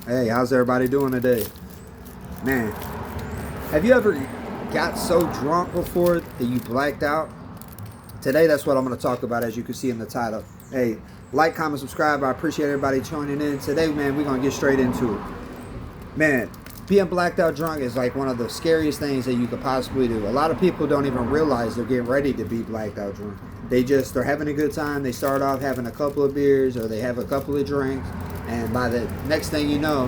Hey, how's everybody doing today? Man, have you ever got so drunk before that you blacked out? Today, that's what I'm going to talk about, as you can see in the title. Hey, like, comment, subscribe. I appreciate everybody tuning in. Today, man, we're going to get straight into it. Man, being blacked out drunk is like one of the scariest things that you could possibly do. A lot of people don't even realize they're getting ready to be blacked out drunk. They're having a good time. They start off having a couple of beers or they have a couple of drinks. And by the next thing you know,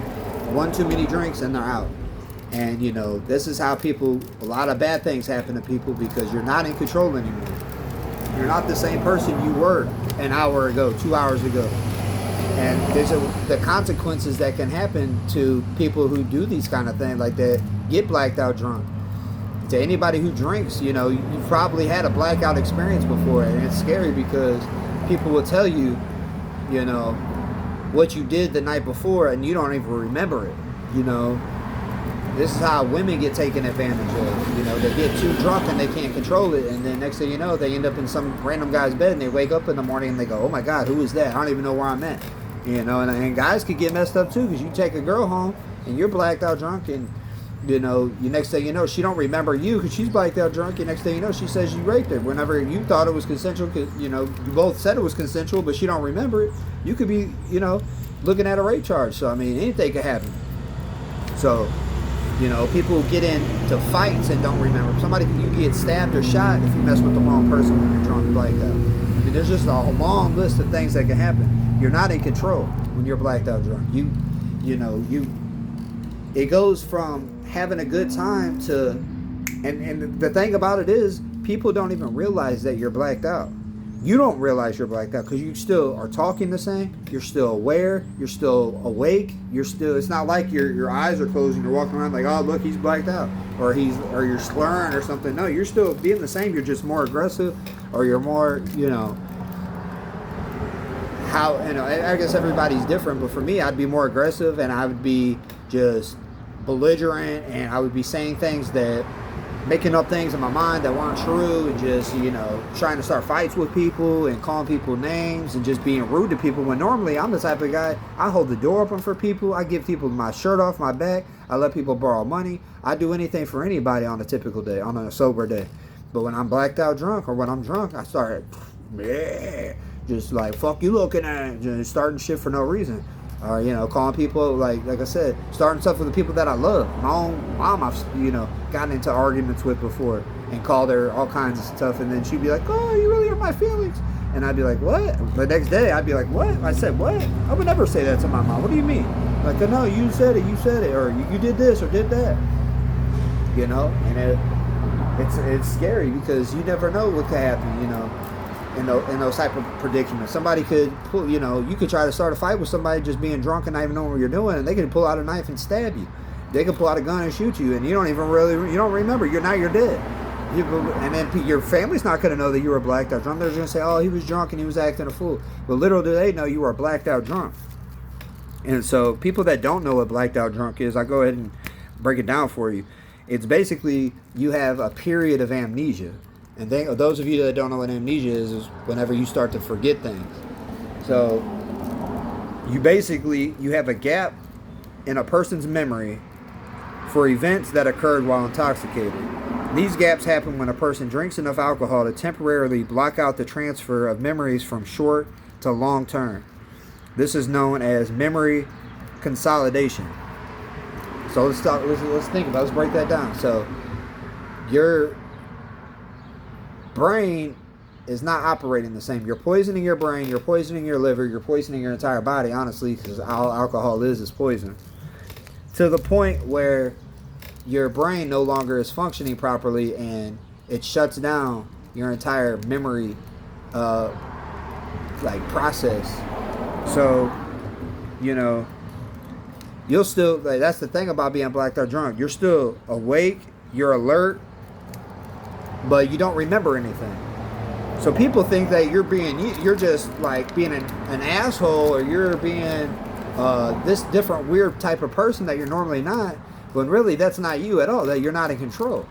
one too many drinks and they're out. And you know, this is how a lot of bad things happen to people because you're not in control anymore. You're not the same person you were an hour ago, 2 hours ago. And there's the consequences that can happen to people who do these kind of things like that, get blacked out drunk. To anybody who drinks, you know, you've probably had a blackout experience before, and it's scary because people will tell you, you know, what you did the night before and you don't even remember it. You know, this is how women get taken advantage of. You know, they get too drunk and they can't control it, and then next thing you know, they end up in some random guy's bed and they wake up in the morning and they go, oh my God, who is that? I don't even know where I'm at. You know, and guys could get messed up too, because you take a girl home and you're blacked out drunk, and you know, you next thing you know, she don't remember you because she's blacked out drunk, and next thing you know, she says you raped her whenever you thought it was consensual, because you know, you both said it was consensual, but she don't remember it. You could be, you know, looking at a rape charge. So I mean, anything could happen. So, you know, people get into fights and don't remember. You get stabbed or shot if you mess with the wrong person when you're drunk and blacked out. I mean, there's just a long list of things that can happen. You're not in control when you're blacked out drunk. It goes from having a good time to, and the thing about it is, people don't even realize that you're blacked out. You don't realize you're blacked out because you still are talking the same. You're still aware. You're still awake. It's not like your eyes are closed and you're walking around like, oh look, he's blacked out, or you're slurring or something. No, you're still being the same. You're just more aggressive, or you're more, you know. I guess everybody's different, but for me, I'd be more aggressive and I would be just belligerent, and I would be saying things making up things in my mind that weren't true, and just, you know, trying to start fights with people and calling people names and just being rude to people, when normally I'm the type of guy, I hold the door open for people, I give people my shirt off my back, I let people borrow money, I do anything for anybody on a typical day, on a sober day. But when I'm blacked out drunk, or when I'm drunk, I start just like, fuck you looking at, just starting shit for no reason. Or, you know, calling people, like I said, starting stuff with the people that I love. My own mom, I've, you know, gotten into arguments with before and called her all kinds of stuff, and then she'd be like, oh, you really hurt my feelings. And I'd be like, what? The next day, I'd be like, what? I said, what? I would never say that to my mom. What do you mean? Like, no, you said it, or you did this or did that. You know, and it's scary because you never know what could happen, you know. In those type of predicaments, somebody could pull, you know, you could try to start a fight with somebody just being drunk and not even knowing what you're doing, and they could pull out a knife and stab you. They could pull out a gun and shoot you, and you don't remember. You're dead. And then your family's not going to know that you were blacked out drunk. They're going to say, oh, he was drunk and he was acting a fool. But little do they know you were blacked out drunk. And so people that don't know what blacked out drunk is, I go ahead and break it down for you. It's basically you have a period of amnesia. And those of you that don't know what amnesia is whenever you start to forget things. So you have a gap in a person's memory for events that occurred while intoxicated. These gaps happen when a person drinks enough alcohol to temporarily block out the transfer of memories from short to long term. This is known as memory consolidation. So let's think about it. Let's break that down. So your brain is not operating the same. You're poisoning your brain, you're poisoning your liver, you're poisoning your entire body, honestly, because all alcohol is poison. To the point where your brain no longer is functioning properly and it shuts down your entire memory process. So, you know, you'll still, that's the thing about being blacked out drunk. You're still awake, you're alert, but you don't remember anything. So people think that you're just like being an asshole, or you're being this different weird type of person that you're normally not, when really that's not you at all, that you're not in control.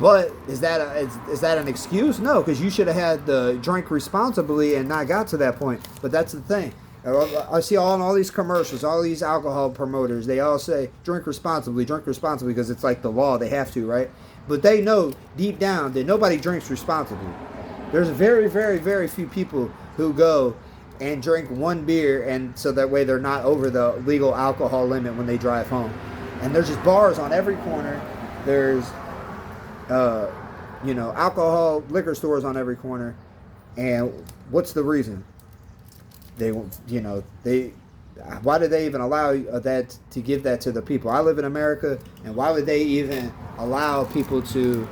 But is that an excuse? No, because you should have had the drink responsibly and not got to that point. But that's the thing. I see all these commercials, all these alcohol promoters. They all say drink responsibly, because it's like the law. They have to, right? But they know deep down that nobody drinks responsibly. There's very, very, very few people who go and drink one beer, and so that way they're not over the legal alcohol limit when they drive home. And there's just bars on every corner. There's, alcohol liquor stores on every corner. And what's the reason? Why do they even allow that, to give that to the people? I live in America, and why would they even allow people to?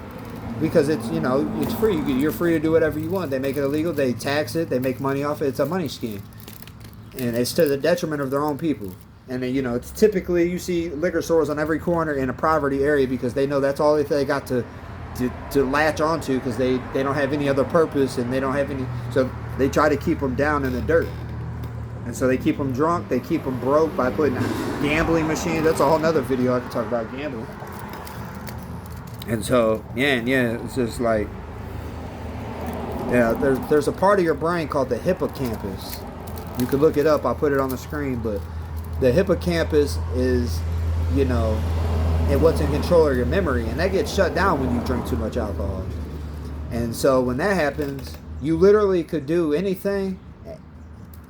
Because it's it's free. You're free to do whatever you want. They make it illegal. They tax it. They make money off it. It's a money scheme, and it's to the detriment of their own people. And then, it's typically you see liquor stores on every corner in a poverty area because they know that's all they got to latch onto, because they don't have any other purpose, and they don't have any. So they try to keep them down in the dirt. And so they keep them drunk, they keep them broke by putting gambling machines. That's a whole nother video I can talk about gambling. And so, it's just like, there's a part of your brain called the hippocampus. You can look it up, I'll put it on the screen, but the hippocampus is, and what's in control of your memory, and that gets shut down when you drink too much alcohol. And so when that happens, you literally could do anything,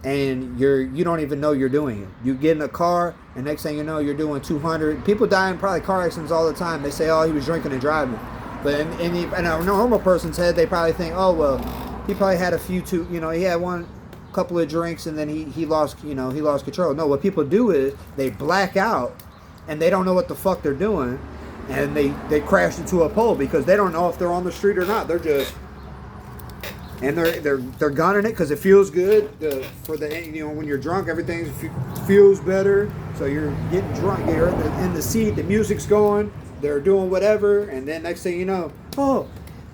and you don't even know you're doing it. You get in a car, and next thing you know, you're doing 200. People die in probably car accidents all the time. They say, oh, he was drinking and driving. But in a normal person's head, they probably think, oh, well, he probably had a few he had couple of drinks, and then he lost control. No, what people do is they black out, and they don't know what the fuck they're doing, and they crash into a pole because they don't know if they're on the street or not. They're just... And they're gunning it because it feels good. When you're drunk, everything feels better. So you're getting drunk. You're in the seat. The music's going. They're doing whatever. And then next thing you know,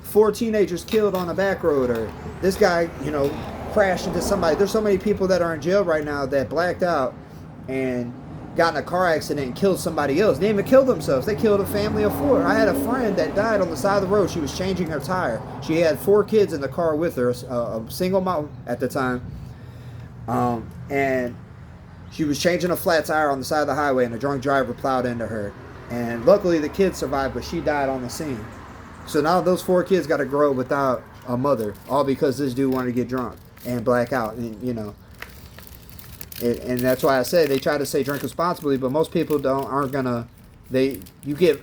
4 teenagers killed on a back road, or this guy, crashed into somebody. There's so many people that are in jail right now that blacked out and got in a car accident and killed somebody else. They didn't even kill themselves. They killed a family of 4. I had a friend that died on the side of the road. She was changing her tire. She had 4 kids in the car with her, a single mom at the time. And she was changing a flat tire on the side of the highway, and a drunk driver plowed into her. And luckily the kids survived, but she died on the scene. So now those 4 kids got to grow without a mother, all because this dude wanted to get drunk and black out. And, and that's why I say they try to say drink responsibly, but most people aren't gonna. You get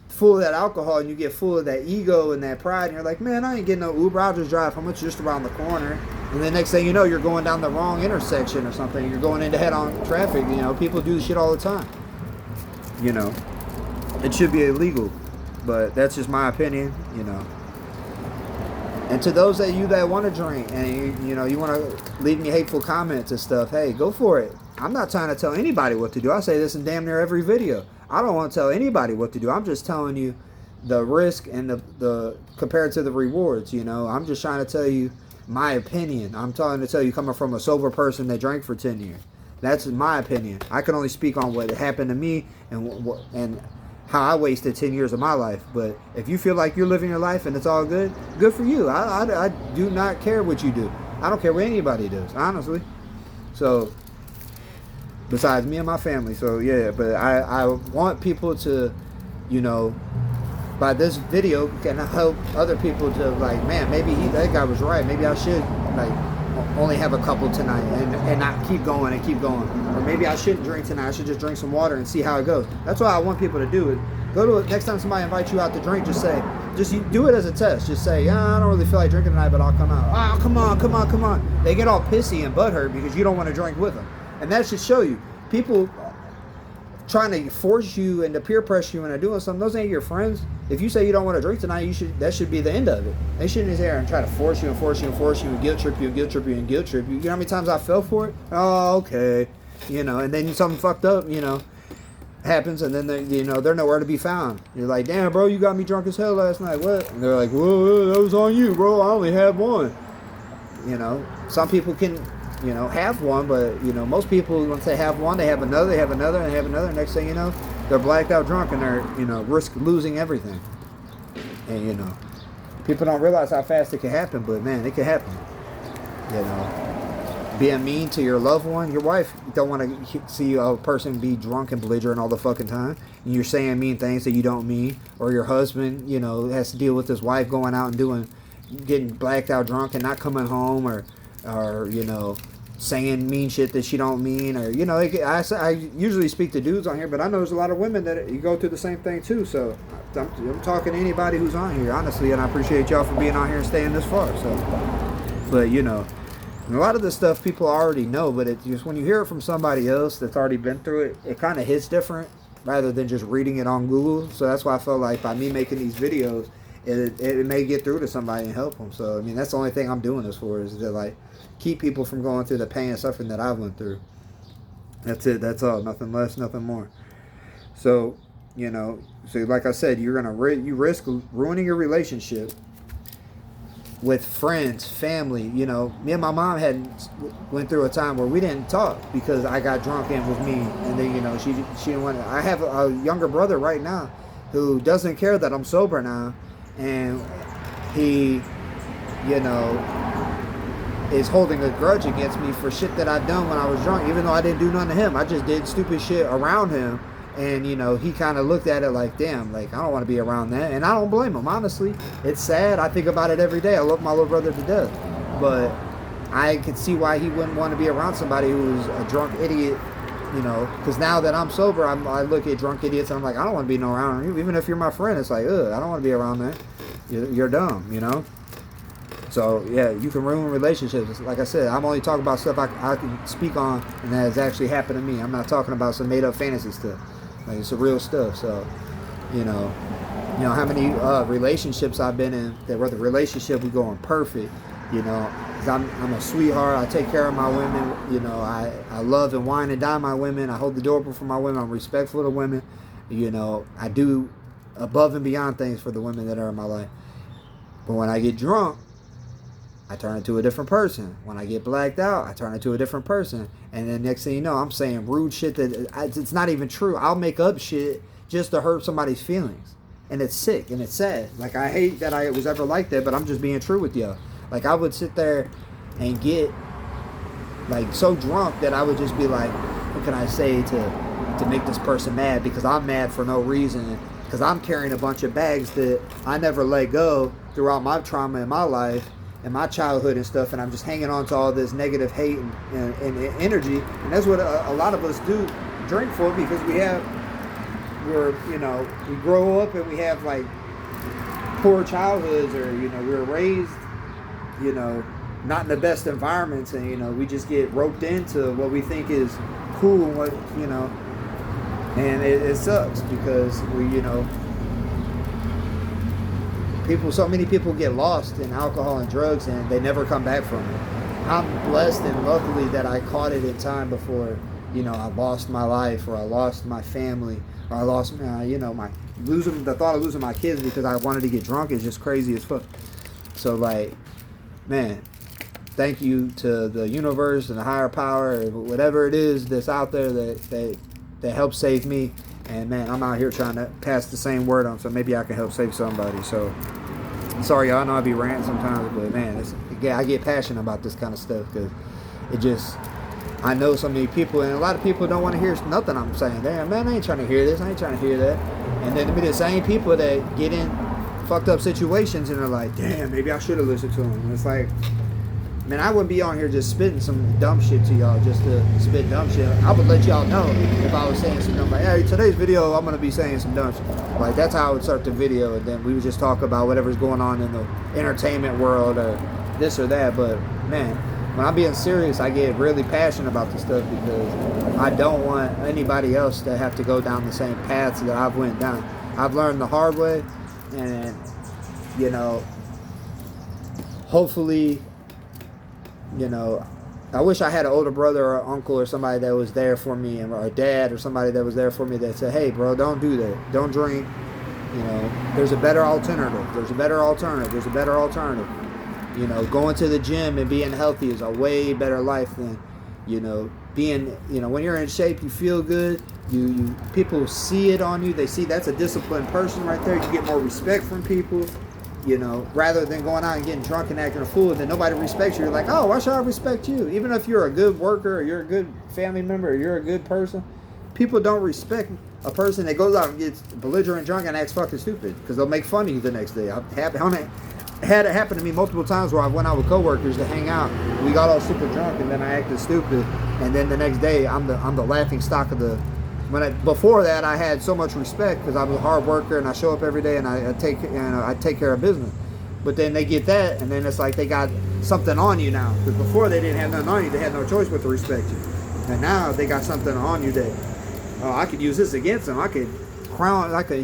full of that alcohol, and you get full of that ego and that pride, and you're like, man, I ain't getting no Uber. I'll just drive home. It's just around the corner. And then next thing you know, you're going down the wrong intersection or something. You're going into head-on traffic. People do this shit all the time. It should be illegal, but that's just my opinion. And to those that want to drink, and you want to leave me hateful comments and stuff, hey, go for it. I'm not trying to tell anybody what to do. I say this in damn near every video. I don't want to tell anybody what to do. I'm just telling you the risk and the compared to the rewards. I'm just trying to tell you my opinion. I'm trying to tell you coming from a sober person that drank for 10 years. That's my opinion. I can only speak on what happened to me and how I wasted 10 years of my life. But if you feel like you're living your life and it's all good, good for you. I do not care what you do. I don't care what anybody does, honestly. So, besides me and my family. So, yeah, but I want people to, by this video, can help other people to, like, man, maybe that guy was right. Maybe I should, like, only have a couple tonight and not keep going and keep going. Or maybe I shouldn't drink tonight. I should just drink some water and see how it goes. That's what I want people to do. Next time somebody invites you out to drink, just do it as a test. Just say, I don't really feel like drinking tonight, but I'll come out. Oh, come on. They get all pissy and butthurt because you don't want to drink with them. And that should show you. People trying to force you and to peer pressure you into doing something, those ain't your friends. If you say you don't want to drink tonight, that should be the end of it. They shouldn't sit there and try to force you and guilt trip you. You know how many times I fell for it? Oh, okay. And then something fucked up, happens, and then they're nowhere to be found. You're like, damn, bro, you got me drunk as hell last night. What? And they're like, whoa, that was on you, bro. I only had one. Some people can have one, but most people, once they have one, they have another, and next thing you know, they're blacked out drunk, and they're risk losing everything. And people don't realize how fast it can happen, but man, it can happen. being mean to your loved one. Your wife don't want to see a person be drunk and belligerent all the fucking time. And you're saying mean things that you don't mean. Or your husband, has to deal with his wife going out and getting blacked out drunk and not coming home, or saying mean shit that she don't mean, or I usually speak to dudes on here, but I know there's a lot of women that you go through the same thing too. So I'm talking to anybody who's on here, honestly, and I appreciate y'all for being on here and staying this far. So, but and a lot of this stuff people already know, but it's just when you hear it from somebody else that's already been through it, it kind of hits different rather than just reading it on Google. So that's why I felt like by me making these videos, it may get through to somebody and help them. So I mean, that's the only thing I'm doing this for, is to keep people from going through the pain and suffering that I went through. That's it. That's all. Nothing less, nothing more. So so like I said, you risk ruining your relationship with friends, family. Me and my mom went through a time where we didn't talk because I got drunk and was mean, and then she didn't want to. I have a younger brother right now who doesn't care that I'm sober now, and he is holding a grudge against me for shit that I've done when I was drunk, even though I didn't do nothing to him. I just did stupid shit around him. And, he kind of looked at it like, damn, I don't want to be around that. And I don't blame him, honestly. It's sad. I think about it every day. I love my little brother to death. But I could see why he wouldn't want to be around somebody who's a drunk idiot, because now that I'm sober, I look at drunk idiots and I'm like, I don't want to be around you. Even if you're my friend, it's like, ugh, I don't want to be around that. You're dumb, So, yeah, you can ruin relationships. Like I said, I'm only talking about stuff I can speak on and that has actually happened to me. I'm not talking about some made-up fantasy stuff. It's the real stuff. So, how many relationships I've been in that where the relationship was going perfect, because I'm a sweetheart. I take care of my women. I love and wine and dine my women. I hold the door open for my women. I'm respectful to women. I do above and beyond things for the women that are in my life. But when I get drunk, I turn into a different person. When I get blacked out, I turn into a different person. And then next thing you know, I'm saying rude shit that it's not even true. I'll make up shit just to hurt somebody's feelings. And it's sick and it's sad. I hate that I was ever like that, but I'm just being true with y'all. I would sit there and get so drunk that I would just be like, what can I say to make this person mad? Because I'm mad for no reason. Because I'm carrying a bunch of bags that I never let go throughout my trauma in my life and my childhood and stuff, and I'm just hanging on to all this negative hate and energy. And that's what a lot of us do drink for, because we grow up and we have poor childhoods, or we were raised not in the best environments, and we just get roped into what we think is cool, and what and it sucks, because so many people get lost in alcohol and drugs and they never come back from it. I'm blessed and luckily that I caught it in time before, I lost my life, or I lost my family, or I lost, the thought of losing my kids because I wanted to get drunk is just crazy as fuck. So man, thank you to the universe and the higher power, or whatever it is that's out there that helps save me. And man, I'm out here trying to pass the same word on, so maybe I can help save somebody. So, sorry, y'all. I know I be ranting sometimes, but man, I get passionate about this kind of stuff, because I know so many people, and a lot of people don't want to hear nothing I'm saying. Damn, man, I ain't trying to hear this. I ain't trying to hear that. And then the same people that get in fucked up situations and are like, damn, maybe I should have listened to them. And it's like, man, I wouldn't be on here just spitting some dumb shit to y'all just to spit dumb shit. I would let y'all know if I was saying some dumb, hey, today's video, I'm going to be saying some dumb shit. That's how I would start the video, and then we would just talk about whatever's going on in the entertainment world, or this or that. But, man, when I'm being serious, I get really passionate about this stuff, because I don't want anybody else to have to go down the same paths that I've went down. I've learned the hard way, and, hopefully, I wish I had an older brother or uncle or somebody that was there for me, or a dad or somebody that was there for me that said, hey, bro, don't do that. Don't drink. There's a better alternative. There's a better alternative. There's a better alternative. Going to the gym and being healthy is a way better life than, being, when you're in shape, you feel good. People see it on you. They see that's a disciplined person right there. You get more respect from people. You know, rather than going out and getting drunk and acting a fool, and then nobody respects you. You're like, oh, why should I respect you? Even if you're a good worker, or you're a good family member, or you're a good person, people don't respect a person that goes out and gets belligerent drunk and acts fucking stupid because they'll make fun of you the next day. I've had it happen to me multiple times where I went out with coworkers to hang out. We got all super drunk and then I acted stupid, and then the next day I'm the laughing stock of the. Before that, I had so much respect because I was a hard worker and I show up every day and I take care of business. But then they get that, and then it's like they got something on you now. Because before they didn't have nothing on you, they had no choice but to respect you. And now they got something on you that, oh, I could use this against him. I could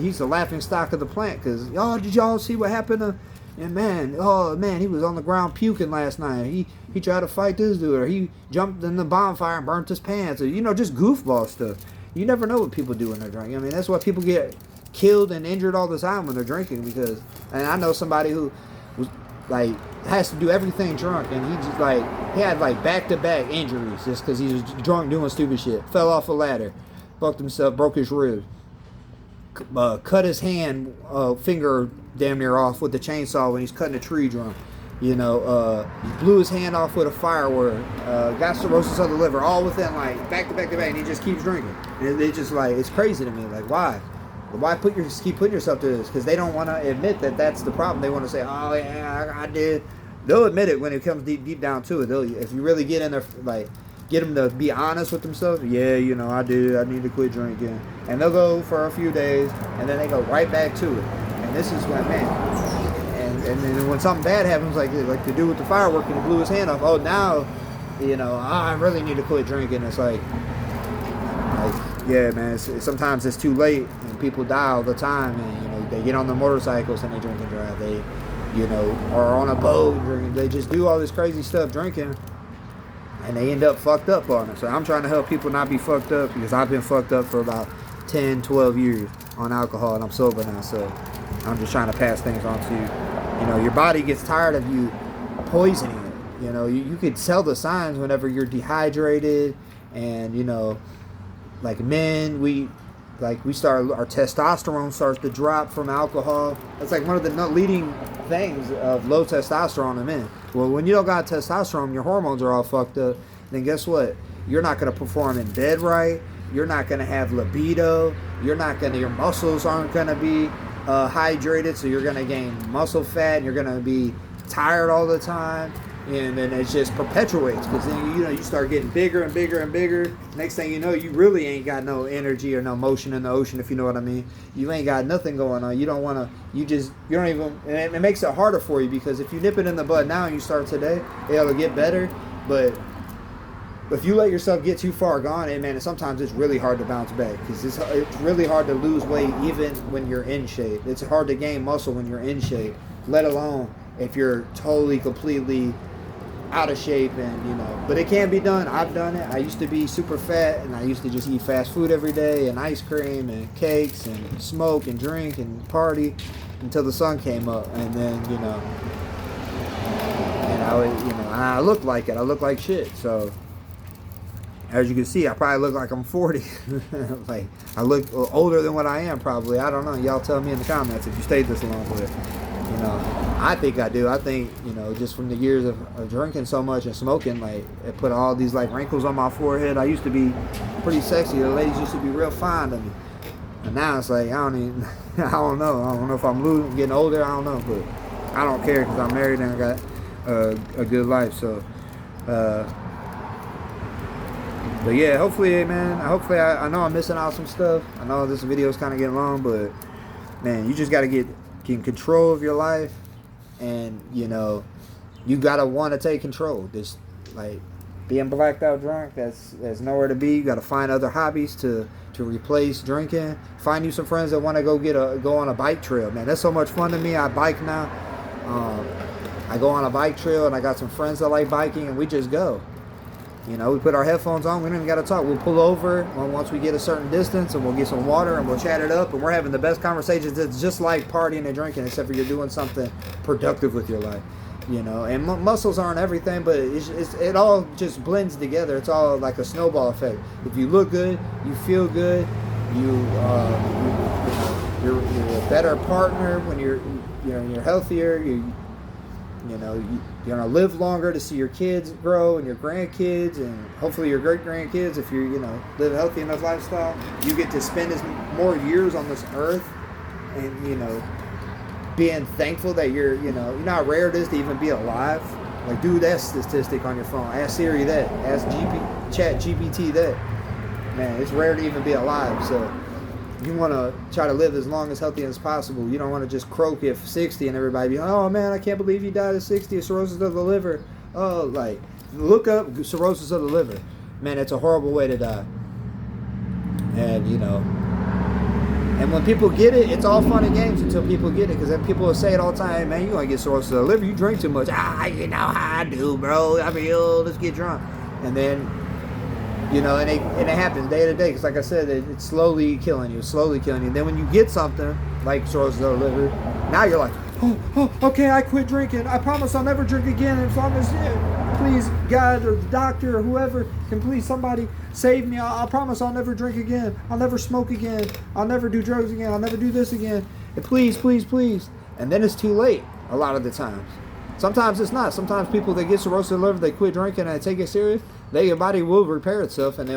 he's the laughing stock of the plant. Because, oh, did y'all see what happened to? And man, he was on the ground puking last night. He tried to fight this dude, or he jumped in the bonfire and burnt his pants, or just goofball stuff. You never know what people do when they're drinking. I mean, that's why people get killed and injured all the time when they're drinking. Because, and I know somebody who was like has to do everything drunk, and he had back-to-back injuries just because he was drunk doing stupid shit. Fell off a ladder, fucked himself, broke his rib, cut his finger damn near off with the chainsaw when he's cutting a tree drunk. Blew his hand off with a firework, got cirrhosis of the liver, all within back to back to back, and he just keeps drinking. And it's just it's crazy to me. Like, why? Why keep putting yourself to this? Because they don't want to admit that that's the problem. They want to say, oh yeah, I did. They'll admit it when it comes deep down to it. If you really get in there, get them to be honest with themselves. Yeah, I did. I need to quit drinking. And they'll go for a few days, and then they go right back to it. And this is when, man. And then when something bad happens, like the dude with the firework and he blew his hand off, oh, now, I really need to quit drinking. It's like yeah, man, sometimes it's too late, and people die all the time, and, they get on their motorcycles and they drink and drive. They, are on a boat drinking. They just do all this crazy stuff drinking, and they end up fucked up on it. So I'm trying to help people not be fucked up, because I've been fucked up for about 10, 12 years on alcohol, and I'm sober now, so I'm just trying to pass things on to you. Your body gets tired of you poisoning it. You could tell the signs whenever you're dehydrated, and like men, we start, our testosterone starts to drop from alcohol. That's like one of the leading things of low testosterone in men. Well, when you don't got testosterone, your hormones are all fucked up. Then guess what? You're not going to perform in bed right. You're not going to have libido. Your muscles aren't going to be hydrated, so you're going to gain muscle fat, and you're going to be tired all the time, and then it just perpetuates, because then you start getting bigger and bigger and bigger. Next thing you know, you really ain't got no energy or no motion in the ocean, if you know what I mean. You ain't got nothing going on. You don't want to, you don't even, and it makes it harder for you, because if you nip it in the bud now and you start today, it'll get better. But if you let yourself get too far gone, and man, sometimes it's really hard to bounce back, because it's really hard to lose weight even when you're in shape. It's hard to gain muscle when you're in shape, let alone if you're totally, completely out of shape. And but it can be done. I've done it. I used to be super fat, and I used to just eat fast food every day, and ice cream and cakes and smoke and drink and party until the sun came up, and then and I would, I looked like it. I looked like shit. So as you can see, I probably look like I'm 40. Like, I look older than what I am, probably. I don't know. Y'all tell me in the comments if you stayed this long. But, I think I do. I think, just from the years of drinking so much and smoking, it put all these, wrinkles on my forehead. I used to be pretty sexy. The ladies used to be real fond of me. And now it's like, I don't know. I don't know if I'm getting older. I don't know. But I don't care, because I'm married and I got a good life. So, but yeah, hopefully, man, I know I'm missing out some stuff. I know this video is kind of getting long, but man, you just got to get in control of your life, and you got to want to take control. This, being blacked out drunk, that's nowhere to be. You got to find other hobbies to replace drinking. Find you some friends that want to go on a bike trail. Man, that's so much fun to me. I bike now. I go on a bike trail, and I got some friends that like biking, and we just go. We put our headphones on. We don't even got to talk. We'll pull over once we get a certain distance, and we'll get some water, and we'll chat it up, and we're having the best conversations. It's just like partying and drinking, except for you're doing something productive with your life. And muscles aren't everything, but it all just blends together. It's all like a snowball effect. If you look good, you feel good, you're a better partner when you're healthier. You're gonna live longer to see your kids grow and your grandkids and hopefully your great grandkids. If you live a healthy enough lifestyle, you get to spend more years on this earth, and being thankful that you're know how rare it is to even be alive. Like, do that statistic on your phone. Ask Siri that. Ask Chat GPT that. Man, it's rare to even be alive. So you want to try to live as long as healthy as possible. You don't want to just croak at 60 and everybody be, oh man, I can't believe you died at 60 of cirrhosis of the liver. Oh, like, look up cirrhosis of the liver. Man, it's a horrible way to die. And and when people get it, it's all fun and games until people get it. Because then people will say it all the time, hey, man, you going to get cirrhosis of the liver. You drink too much. You know how I do, bro. I mean, let's get drunk. And then, and it happens day to day. Because like I said, it's slowly killing you. And then when you get something like cirrhosis of the liver, now you're like, oh, okay, I quit drinking. I promise I'll never drink again. As long as, please, God or the doctor or whoever can please somebody save me. I promise I'll never drink again. I'll never smoke again. I'll never do drugs again. I'll never do this again. And please, please, please. And then it's too late a lot of the times. Sometimes it's not. Sometimes people that get cirrhosis of the liver, they quit drinking and take it serious. Their body will repair itself and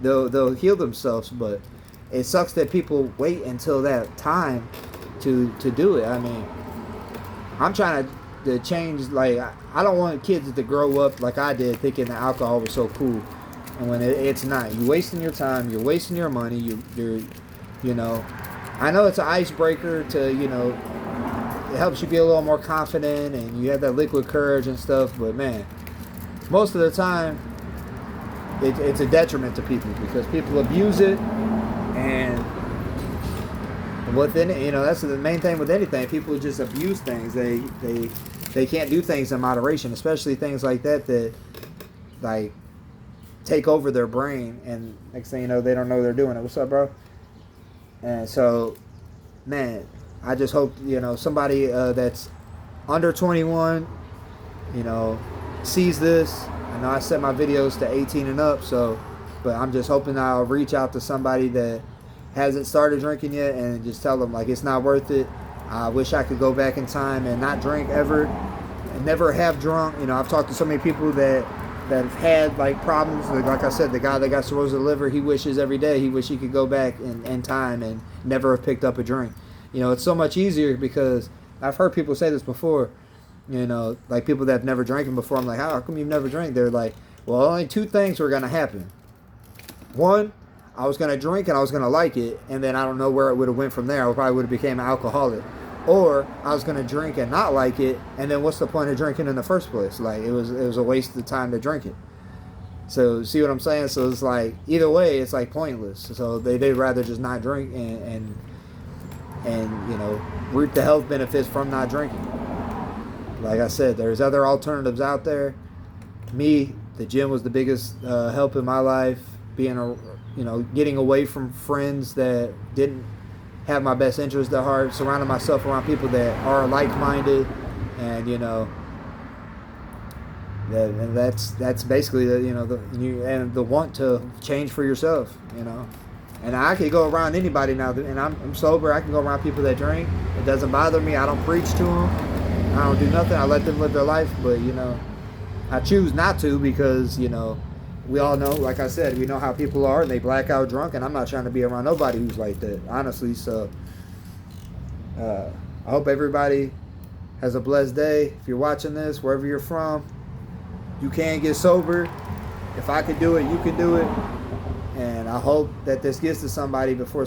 they'll heal themselves. But it sucks that people wait until that time to do it. I mean, I'm trying to change. Like, I don't want kids to grow up like I did, thinking that alcohol was so cool, and when it's not. You're wasting your time. You're wasting your money. You're I know it's an icebreaker to it helps you be a little more confident, and you have that liquid courage and stuff. But man, most of the time, it's a detriment to people because people abuse it. And within it, that's the main thing with anything. People just abuse things. They can't do things in moderation, especially things like that like take over their brain, and next thing you know, they don't know they're doing it. What's up, bro? And so, man, I just hope somebody that's under 21, sees this. I know I set my videos to 18 and up, but I'm just hoping I'll reach out to somebody that hasn't started drinking yet and just tell them, like, it's not worth it. I wish I could go back in time and not drink ever and never have drunk. I've talked to so many people that have had like problems. Like I said, the guy that got cirrhosis of the liver, he wishes every day he could go back in time and never have picked up a drink. It's so much easier because I've heard people say this before, like people that have never drank before. I'm like, how come you've never drank? They're like, well, only two things were going to happen. One, I was going to drink and I was going to like it, and then I don't know where it would have went from there. I probably would have became an alcoholic. Or I was going to drink and not like it, and then what's the point of drinking in the first place? Like, it was a waste of time to drink it. So, see what I'm saying? So it's like, either way, it's like pointless. So they'd rather just not drink and reap the health benefits from not drinking. Like I said, there's other alternatives out there. Me, the gym was the biggest help in my life. Getting away from friends that didn't have my best interest at heart, surrounding myself around people that are like-minded, and that's basically the want to change for yourself, And I can go around anybody now, and I'm sober. I can go around people that drink. It doesn't bother me. I don't preach to them. I don't do nothing. I let them live their life. But I choose not to because we all know, like I said, we know how people are, and they black out drunk, and I'm not trying to be around nobody who's like that, honestly. So I hope everybody has a blessed day. If you're watching this, wherever you're from, you can get sober. If I could do it, you can do it. And I hope that this gets to somebody before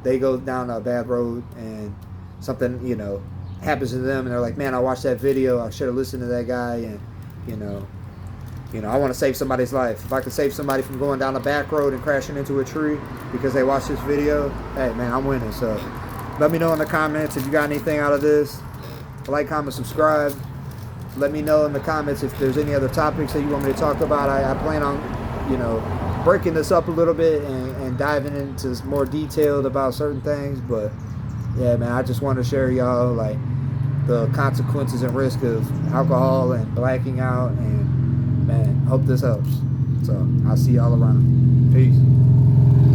they go down a bad road and something, happens to them, and they're like, man, I watched that video, I should have listened to that guy, and I want to save somebody's life. If I could save somebody from going down a back road and crashing into a tree because they watched this video, hey, man, I'm winning. So let me know in the comments if you got anything out of this. Like, comment, subscribe. Let me know in the comments if there's any other topics that you want me to talk about. I plan on, breaking this up a little bit and diving into more detailed about certain things. But, yeah, man, I just want to share y'all, like, the consequences and risk of alcohol and blacking out, and man, hope this helps. So I'll see y'all around. Peace.